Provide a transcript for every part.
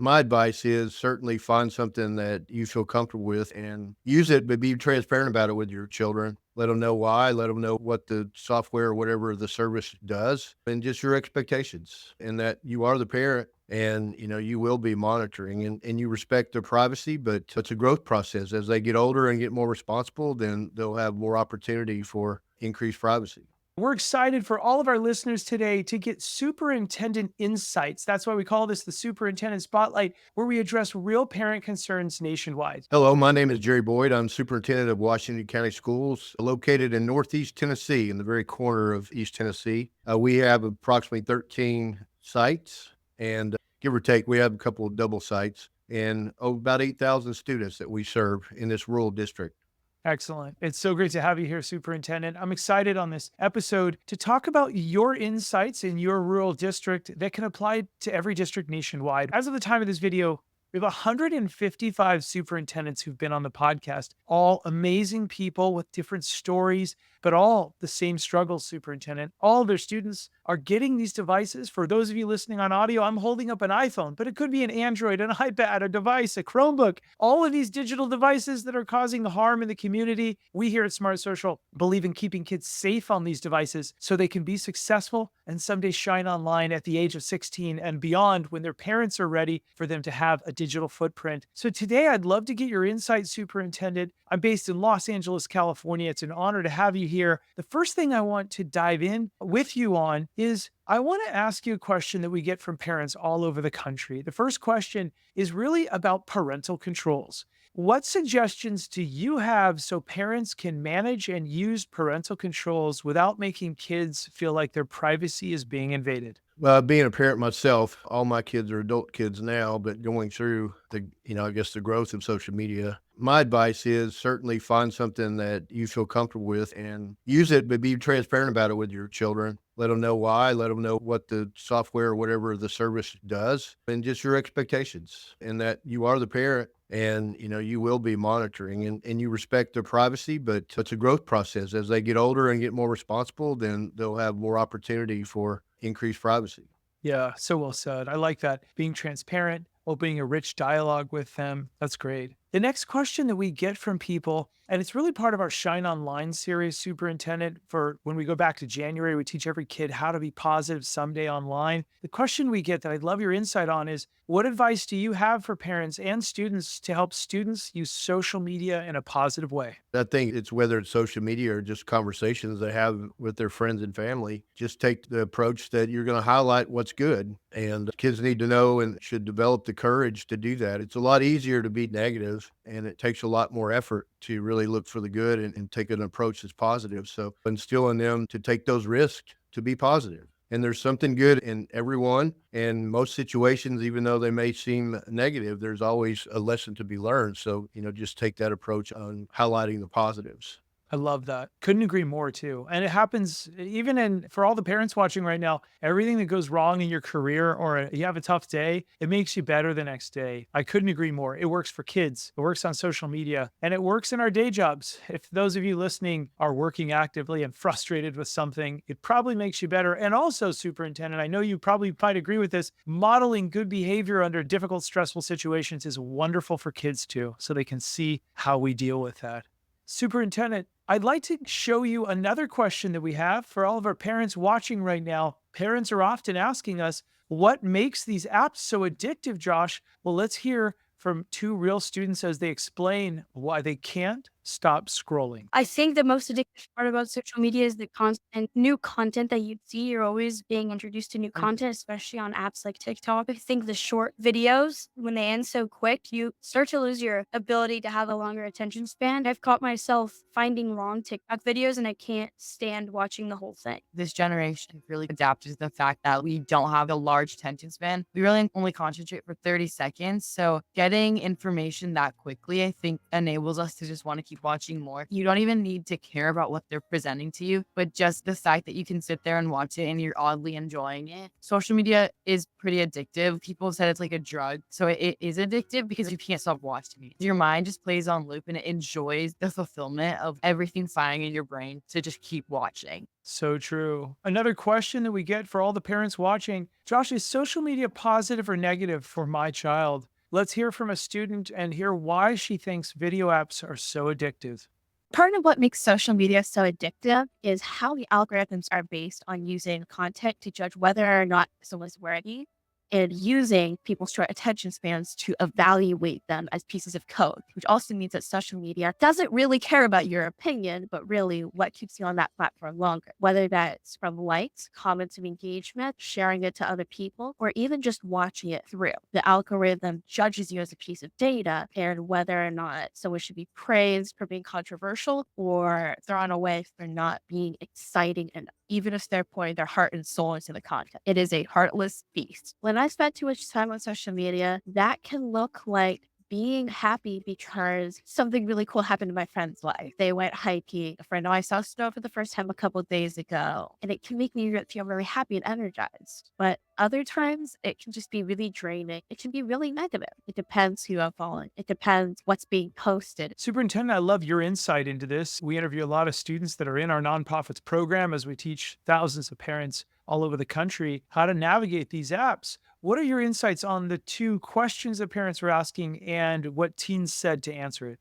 My advice is certainly find something that you feel comfortable with and use it, but be transparent about it with your children. Let them know why, let them know what the software or whatever the service does, and just your expectations, and that you are the parent and you will be monitoring and you respect their privacy, but it's a growth process. As they get older and get more responsible, then they'll have more opportunity for increased privacy. We're excited for all of our listeners today to get superintendent insights. That's why we call this the Superintendent Spotlight, where we address real parent concerns nationwide. Hello, my name is Jerry Boyd. I'm superintendent of Washington County Schools, located in Northeast Tennessee, in the very corner of East Tennessee. We have approximately 13 sites, and give or take, we have a couple of double sites, and about 8,000 students that we serve in this rural district. Excellent. It's so great to have you here, Superintendent. I'm excited on this episode to talk about your insights in your rural district that can apply to every district nationwide. As of the time of this video, we have 155 superintendents who've been on the podcast, all amazing people with different stories, but all the same struggles, Superintendent. All their students are getting these devices. For those of you listening on audio, I'm holding up an iPhone, but it could be an Android, an iPad, a device, a Chromebook, all of these digital devices that are causing harm in the community. We here at Smart Social believe in keeping kids safe on these devices so they can be successful and someday shine online at the age of 16 and beyond when their parents are ready for them to have a digital footprint. So today I'd love to get your insight, Superintendent. I'm based in Los Angeles, California. It's an honor to have you here. The first thing I want to dive in with you on is I want to ask you a question that we get from parents all over the country. The first question is really about parental controls. What suggestions do you have so parents can manage and use parental controls without making kids feel like their privacy is being invaded? Being a parent myself, all my kids are adult kids now, but going through I guess the growth of social media, my advice is certainly find something that you feel comfortable with and use it, but be transparent about it with your children. Let them know why, let them know what the software or whatever the service does, and just your expectations, and that you are the parent and you will be monitoring and you respect their privacy, but it's a growth process. As they get older and get more responsible, then they'll have more opportunity for increased privacy. Yeah, so well said. I like that. Being transparent, opening a rich dialogue with them. That's great. The next question that we get from people, and it's really part of our Shine Online series, Superintendent, for when we go back to January, we teach every kid how to be positive someday online. The question we get that I'd love your insight on is, what advice do you have for parents and students to help students use social media in a positive way? I think it's whether it's social media or just conversations they have with their friends and family, just take the approach that you're going to highlight what's good. And kids need to know and should develop the courage to do that. It's a lot easier to be negative, and it takes a lot more effort to really look for the good and take an approach that's positive. So instill in them to take those risks to be positive. And there's something good in everyone. And most situations, even though they may seem negative, there's always a lesson to be learned. So, just take that approach on highlighting the positives. I love that. Couldn't agree more too. And it happens even for all the parents watching right now, everything that goes wrong in your career or you have a tough day, it makes you better the next day. I couldn't agree more. It works for kids. It works on social media and it works in our day jobs. If those of you listening are working actively and frustrated with something, it probably makes you better. And also, Superintendent, I know you probably might agree with this, modeling good behavior under difficult, stressful situations is wonderful for kids too, so they can see how we deal with that. Superintendent, I'd like to show you another question that we have for all of our parents watching right now. Parents are often asking us, what makes these apps so addictive, Josh? Well, let's hear from two real students as they explain why they can't stop scrolling. I think the most addictive part about social media is the constant new content that you see. You're always being introduced to new content, especially on apps like TikTok. I think the short videos, when they end so quick, you start to lose your ability to have a longer attention span. I've caught myself finding long TikTok videos and I can't stand watching the whole thing. This generation really adapted to the fact that we don't have a large attention span. We really only concentrate for 30 seconds. So getting information that quickly, I think, enables us to just want to keep keep watching more. You don't even need to care about what they're presenting to you, but just the fact that you can sit there and watch it and you're oddly enjoying it. Social media is pretty addictive. People have said it's like a drug. So it is addictive because you can't stop watching it. Your mind just plays on loop and it enjoys the fulfillment of everything firing in your brain to just keep watching. So true. Another question that we get for all the parents watching, Josh, is social media positive or negative for my child? Let's hear from a student and hear why she thinks video apps are so addictive. Part of what makes social media so addictive is how the algorithms are based on using content to judge whether or not someone's worthy and using people's short attention spans to evaluate them as pieces of code, which also means that social media doesn't really care about your opinion, but really what keeps you on that platform longer, whether that's from likes, comments of engagement, sharing it to other people, or even just watching it through. The algorithm judges you as a piece of data and whether or not someone should be praised for being controversial or thrown away for not being exciting enough, even if they're pouring their heart and soul into the content. It is a heartless beast. When I spend too much time on social media, that can look like being happy because something really cool happened in my friend's life. They went hiking. A friend of mine saw snow for the first time a couple of days ago, and it can make me feel really happy and energized. But other times, it can just be really draining. It can be really negative. It depends who I'm following. It depends what's being posted. Superintendent, I love your insight into this. We interview a lot of students that are in our nonprofits program as we teach thousands of parents all over the country how to navigate these apps. What are your insights on the two questions that parents were asking and what teens said to answer it?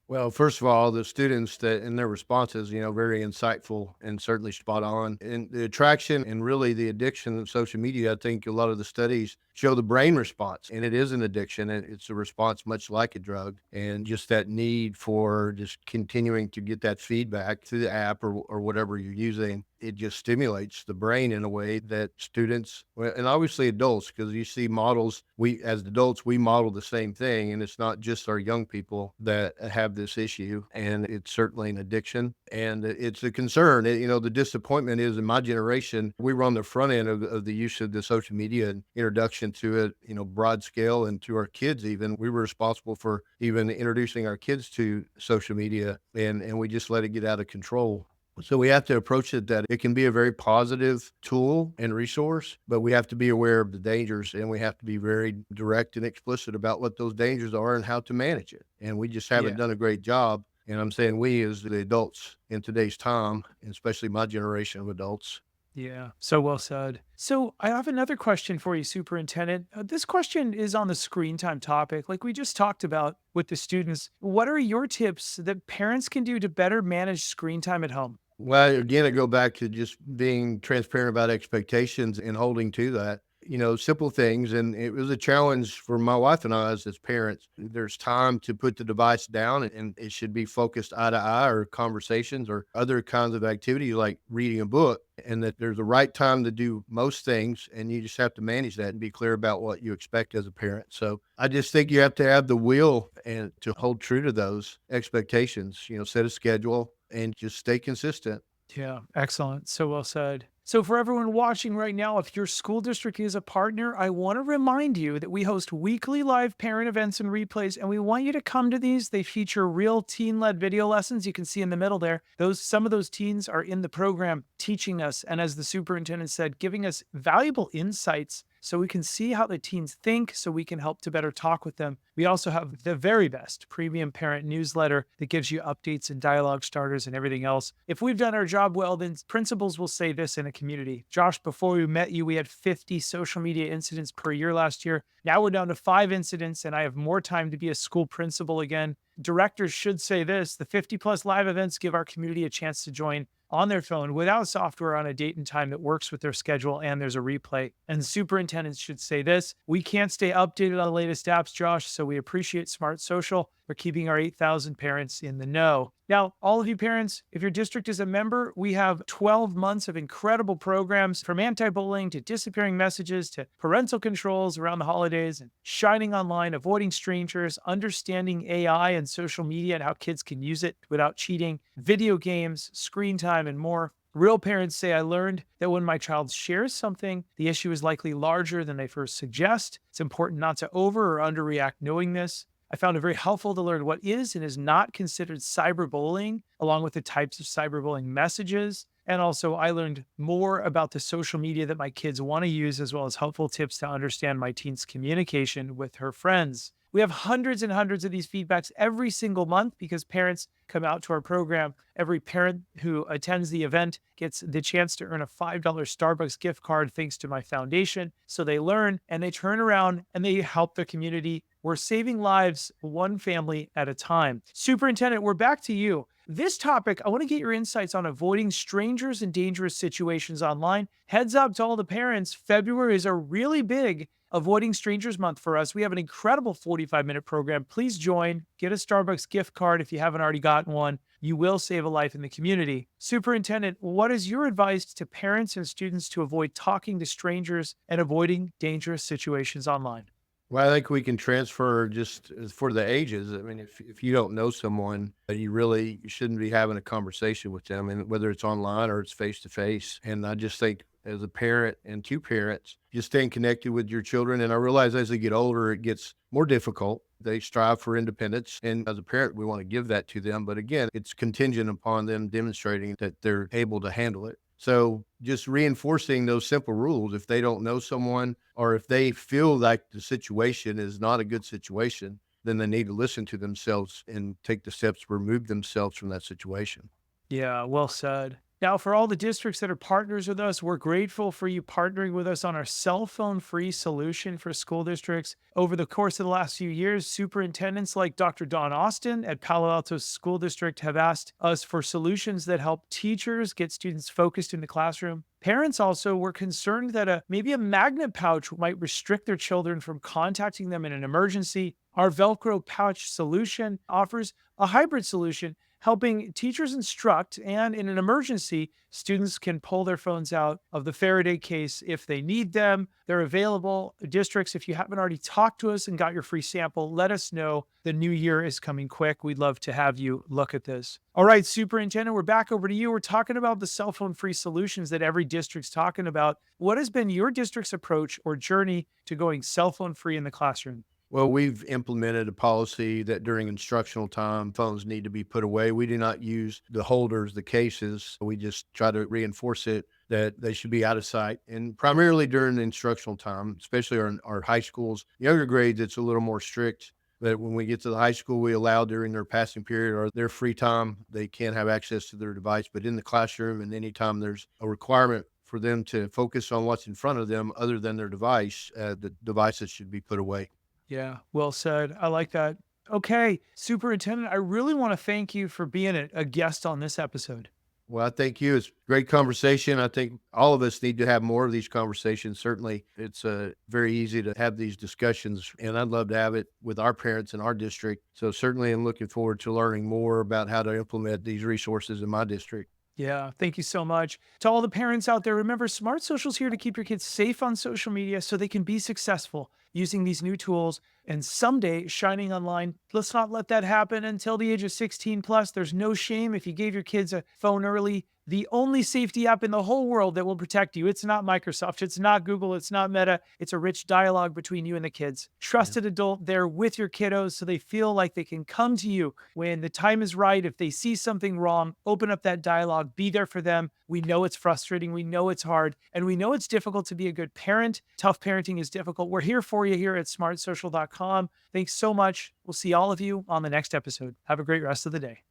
Well, first of all, the students that in their responses, very insightful and certainly spot on. And the attraction and really the addiction of social media, I think a lot of the studies show the brain response, and it is an addiction, and it's a response much like a drug, and just that need for just continuing to get that feedback through the app or whatever you're using. It just stimulates the brain in a way that students, well, and obviously adults, because you see models, we as adults, we model the same thing. And it's not just our young people that have this issue. And it's certainly an addiction. And it's a concern. The disappointment is in my generation, we were on the front end of the use of the social media and introduction to it, broad scale, and to our kids even. We were responsible for even introducing our kids to social media, and we just let it get out of control. So we have to approach it that it can be a very positive tool and resource, but we have to be aware of the dangers, and we have to be very direct and explicit about what those dangers are and how to manage it. And we just haven't Yeah. done a great job. And I'm saying we as the adults in today's time, and especially my generation of adults. Yeah, so well said. So I have another question for you, Superintendent. This question is on the screen time topic, like we just talked about with the students. What are your tips that parents can do to better manage screen time at home? Well, again, I go back to just being transparent about expectations and holding to that. Simple things. And it was a challenge for my wife and I as parents. There's time to put the device down, and it should be focused eye to eye or conversations or other kinds of activity like reading a book, and that there's a right time to do most things. And you just have to manage that and be clear about what you expect as a parent. So I just think you have to have the will and to hold true to those expectations, set a schedule and just stay consistent. Yeah, excellent. So well said. So, for everyone watching right now, if your school district is a partner, I want to remind you that we host weekly live parent events and replays, and we want you to come to these. They feature real teen-led video lessons. You can see in the middle there. Some of those teens are in the program teaching us, and as the superintendent said, giving us valuable insights so we can see how the teens think, so we can help to better talk with them. We also have the very best premium parent newsletter that gives you updates and dialogue starters and everything else. If we've done our job well, then principals will say this in a community. Josh, before we met you, we had 50 social media incidents per year last year. Now we're down to 5 incidents, and I have more time to be a school principal again. Directors should say this: the 50 plus live events give our community a chance to join on their phone without software on a date and time that works with their schedule, and there's a replay. And superintendents should say this: we can't stay updated on the latest apps, Josh, so we appreciate Smart Social for keeping our 8,000 parents in the know. Now, all of you parents, if your district is a member, we have 12 months of incredible programs, from anti-bullying to disappearing messages to parental controls around the holidays and shining online, avoiding strangers, understanding AI and social media and how kids can use it without cheating, video games, screen time, and more. Real parents say, I learned that when my child shares something, the issue is likely larger than they first suggest. It's important not to over or underreact knowing this. I found it very helpful to learn what is and is not considered cyberbullying, along with the types of cyberbullying messages. And also, I learned more about the social media that my kids want to use, as well as helpful tips to understand my teen's communication with her friends. We have hundreds and hundreds of these feedbacks every single month because parents come out to our program. Every parent who attends the event gets the chance to earn a $5 Starbucks gift card thanks to my foundation. So they learn and they turn around and they help their community. We're saving lives one family at a time. Superintendent, we're back to you. This topic, I want to get your insights on avoiding strangers in dangerous situations online. Heads up to all the parents, February is a really big Avoiding Strangers Month for us. We have an incredible 45-minute program. Please join. Get a Starbucks gift card if you haven't already gotten one. You will save a life in the community. Superintendent, what is your advice to parents and students to avoid talking to strangers and avoiding dangerous situations online? Well, I think we can transfer just for the ages. I mean, if you don't know someone, you shouldn't be having a conversation with them, and whether it's online or it's face to face. And I just think as a parent and two parents, just staying connected with your children. And I realize as they get older, it gets more difficult. They strive for independence. And as a parent, we want to give that to them. But again, it's contingent upon them demonstrating that they're able to handle it. So just reinforcing those simple rules. If they don't know someone or if they feel like the situation is not a good situation, then they need to listen to themselves and take the steps to remove themselves from that situation. Yeah, well said. Now, for all the districts that are partners with us, we're grateful for you partnering with us on our cell phone free solution for school districts. Over the course of the last few years, superintendents like Dr. Don Austin at Palo Alto School District have asked us for solutions that help teachers get students focused in the classroom. Parents also were concerned that maybe a magnet pouch might restrict their children from contacting them in an emergency. Our Velcro pouch solution offers a hybrid solution helping teachers instruct, and in an emergency, students can pull their phones out of the Faraday case if they need them. They're available. Districts, if you haven't already talked to us and got your free sample, let us know. The new year is coming quick. We'd love to have you look at this. All right, Superintendent, we're back over to you. We're talking about the cell phone free solutions that every district's talking about. What has been your district's approach or journey to going cell phone free in the classroom? Well, we've implemented a policy that during instructional time, phones need to be put away. We do not use the holders, the cases. We just try to reinforce it that they should be out of sight. And primarily during the instructional time, especially our high schools, younger grades, it's a little more strict. But when we get to the high school, we allow during their passing period or their free time, they can have access to their device. But in the classroom and anytime there's a requirement for them to focus on what's in front of them other than their device, the devices should be put away. Yeah, well said. I like that. Okay, Superintendent, I really want to thank you for being a guest on this episode. Well, I thank you. It's a great conversation. I think all of us need to have more of these conversations. Certainly, it's very easy to have these discussions, and I'd love to have it with our parents in our district. So certainly, I'm looking forward to learning more about how to implement these resources in my district. Yeah, thank you so much. To all the parents out there, remember Smart Social's here to keep your kids safe on social media so they can be successful using these new tools and someday shining online. Let's not let that happen until the age of 16 plus. There's no shame if you gave your kids a phone early. The only safety app in the whole world that will protect you. It's not Microsoft. It's not Google. It's not Meta. It's a rich dialogue between you and the kids. Trusted adult there with your kiddos so they feel like they can come to you when the time is right. If they see something wrong, open up that dialogue. Be there for them. We know it's frustrating. We know it's hard. And we know it's difficult to be a good parent. Tough parenting is difficult. We're here for you here at smartsocial.com. Thanks so much. We'll see all of you on the next episode. Have a great rest of the day.